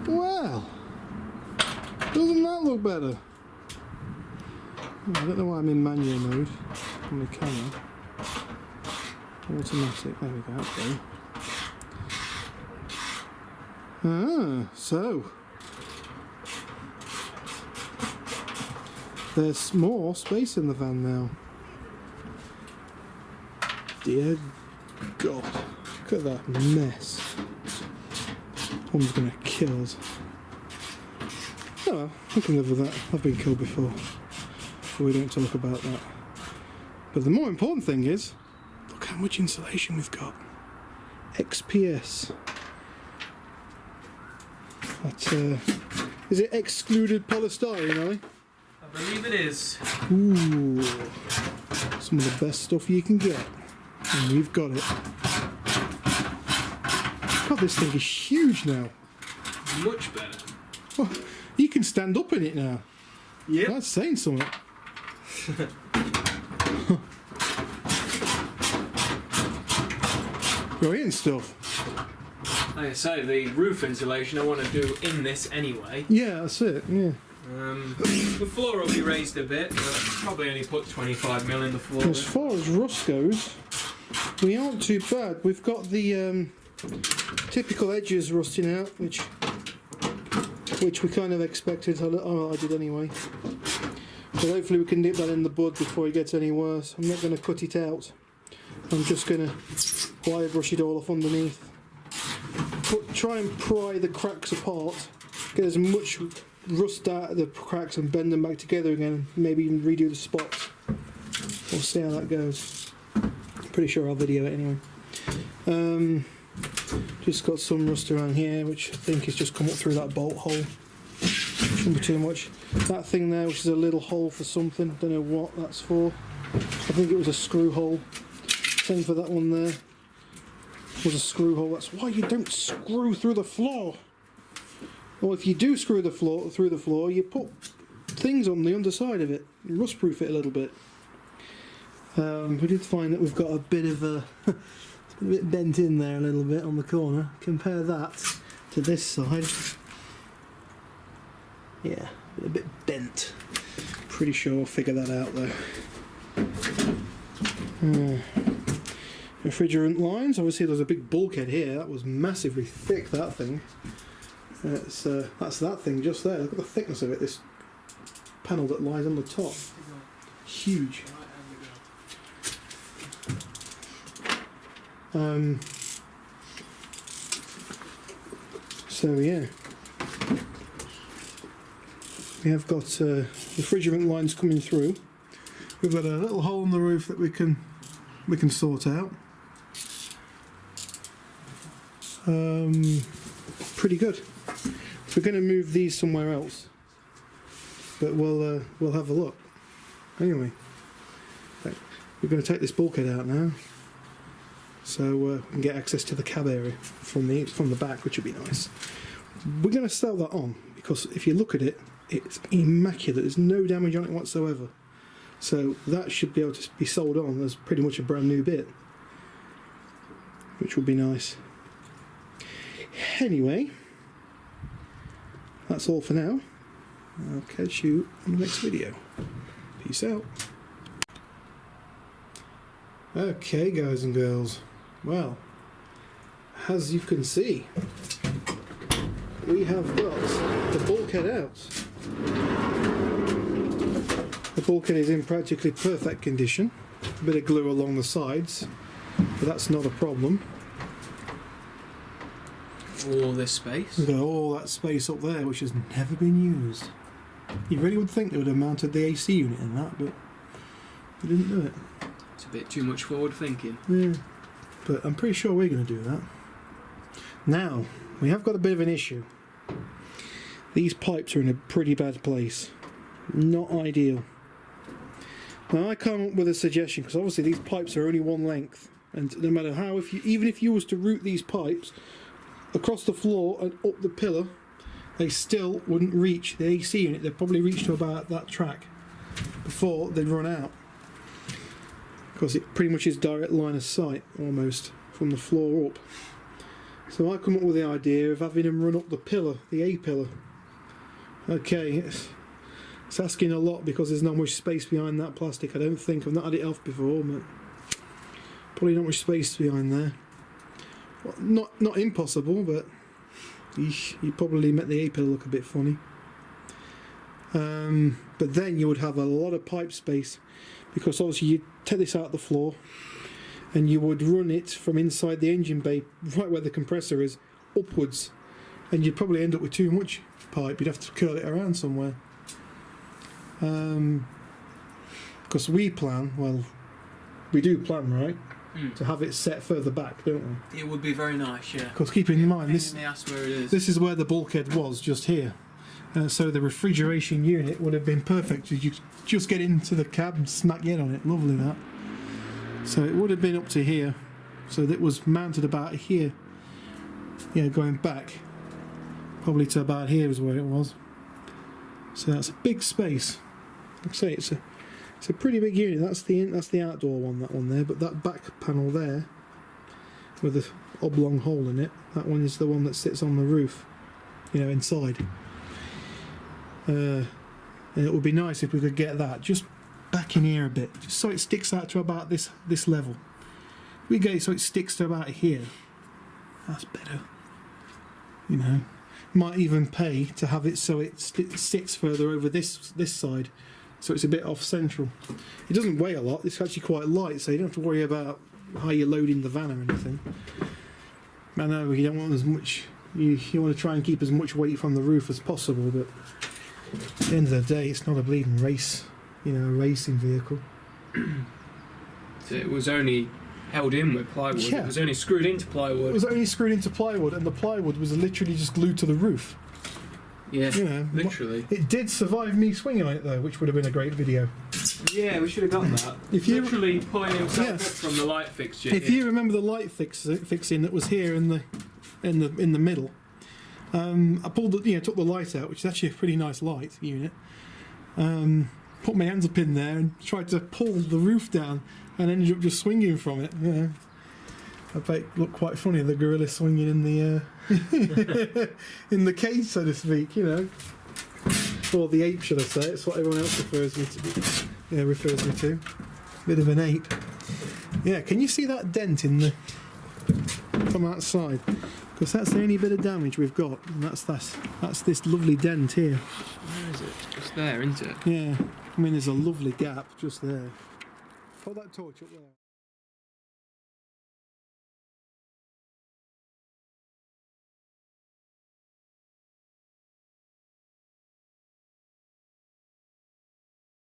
Well, doesn't that look better? I don't know why I'm in manual mode on the camera. Automatic, there we go, okay. Ah, so there's more space in the van now. Dear God, look at that mess. One's gonna kill us. Oh well, I can live with that. I've been killed before. But we don't talk about that. But the more important thing is, look how much insulation we've got. XPS. That, is it excluded polystyrene, Ali? I believe it is. Ooh, some of the best stuff you can get. And we've got it. God, this thing is huge now. Much better. Oh, you can stand up in it now. Yeah. That's saying something. Brilliant stuff. Like I say, the roof insulation I want to do in this anyway. Yeah, that's it, yeah. The floor will be raised a bit, but probably only put 25mm in the floor. As far as rust goes, we aren't too bad. We've got the typical edges rusting out, which we kind of expected. Oh, I did anyway. But hopefully we can nip that in the bud before it gets any worse. I'm not going to cut it out. I'm just going to wire brush it all off underneath. Try and pry the cracks apart. Get as much rust out of the cracks and bend them back together again. Maybe even redo the spots. We'll see how that goes. Pretty sure I'll video it anyway. Just got some rust around here, which I think has just come up through that bolt hole. Shouldn't be too much. That thing there, which is a little hole for something, don't know what that's for. I think it was a screw hole. Same for that one there. Was a screw hole. That's why you don't screw through the floor. Or if you do screw the floor through the floor, you put things on the underside of it, rust proof it a little bit. We did find that we've got a bit of a it's been a bit bent in there a little bit on the corner. Compare that to this side. Yeah, a bit bent. Pretty sure I'll figure that out though. Refrigerant lines. Obviously, there's a big bulkhead here. That was massively thick. That thing. That's that thing just there. Look at the thickness of it. This panel that lies on the top. Huge. So yeah, we have got refrigerant lines coming through. We've got a little hole in the roof that we can sort out. Pretty good. We're going to move these somewhere else, but we'll have a look. Anyway, we're going to take this bulkhead out now, so we can get access to the cab area from the back, which would be nice. We're going to sell that on because if you look at it, it's immaculate. There's no damage on it whatsoever. So that should be able to be sold on as pretty much a brand new bit, which would be nice. Anyway, that's all for now. I'll catch you in the next video. Peace out. Okay, guys and girls. Well, as you can see, we have got the bulkhead out. The bulkhead is in practically perfect condition. A bit of glue along the sides, but that's not a problem. All this space. We've got all that space up there which has never been used. You really would think they would have mounted the AC unit in that, but they didn't do it. It's a bit too much forward thinking. Yeah, but I'm pretty sure we're going to do that. Now, we have got a bit of an issue. These pipes are in a pretty bad place. Not ideal. Now I come up with a suggestion, because obviously these pipes are only one length, and no matter how, even if you was to route these pipes across the floor and up the pillar, they still wouldn't reach the AC unit. They'd probably reach to about that track before they'd run out, because it pretty much is direct line of sight almost from the floor up. So I come up with the idea of having them run up the pillar, the A pillar. Okay, it's asking a lot because there's not much space behind that plastic. I don't think. I've not had it off before, but probably not much space behind there. Well, not impossible, but you probably make the A pillar look a bit funny. But then you would have a lot of pipe space, because obviously you take this out of the floor and you would run it from inside the engine bay, right where the compressor is, upwards, and you'd probably end up with too much pipe. You'd have to curl it around somewhere. Because we plan, well, we do plan, right, to have it set further back, don't we? It would be very nice, yeah. Because keep in mind, this where it is. this is where the bulkhead was, just here. So the refrigeration unit would have been perfect. You could just get into the cab and smack in on it. Lovely, that. So it would have been up to here. So that was mounted about here. Yeah, going back. Probably to about here is where it was. So that's a big space. Like I say, it's a pretty big unit. That's the outdoor one, that one there. But that back panel there, with the oblong hole in it, that one is the one that sits on the roof, you know, inside. And it would be nice if we could get that just back in here a bit, just so it sticks out to about this level. If we get it so it sticks to about here, that's better. You know, might even pay to have it so it sits further over this side, so it's a bit off central. It doesn't weigh a lot. It's actually quite light, so you don't have to worry about how you're loading the van or anything. I know you don't want as much. You want to try and keep as much weight from the roof as possible, but at the end of the day, it's not a bleeding race, you know, a racing vehicle. So it was only held in with plywood. Yeah. It was only screwed into plywood. It was only screwed into plywood, and the plywood was literally just glued to the roof. Yeah, You know, literally. It did survive me swinging on it though, which would have been a great video. Yeah, we should have got that. If you- literally pulling himself Yeah. up from the light fixture. If you remember the light fixing that was here in the middle, I pulled took the light out, which is actually a pretty nice light unit. Put my hands up in there and tried to pull the roof down, and ended up just swinging from it. You know, I bet it looked quite funny, the gorilla swinging in the in the cage, so to speak. You know, or the ape, should I say? It's what everyone else refers me to. Bit of an ape. Yeah, can you see that dent in the from outside? Because that's the only bit of damage we've got, and that's this lovely dent here. Where is it? It's there, isn't it? Yeah, I mean there's a lovely gap just there. Put that torch up there.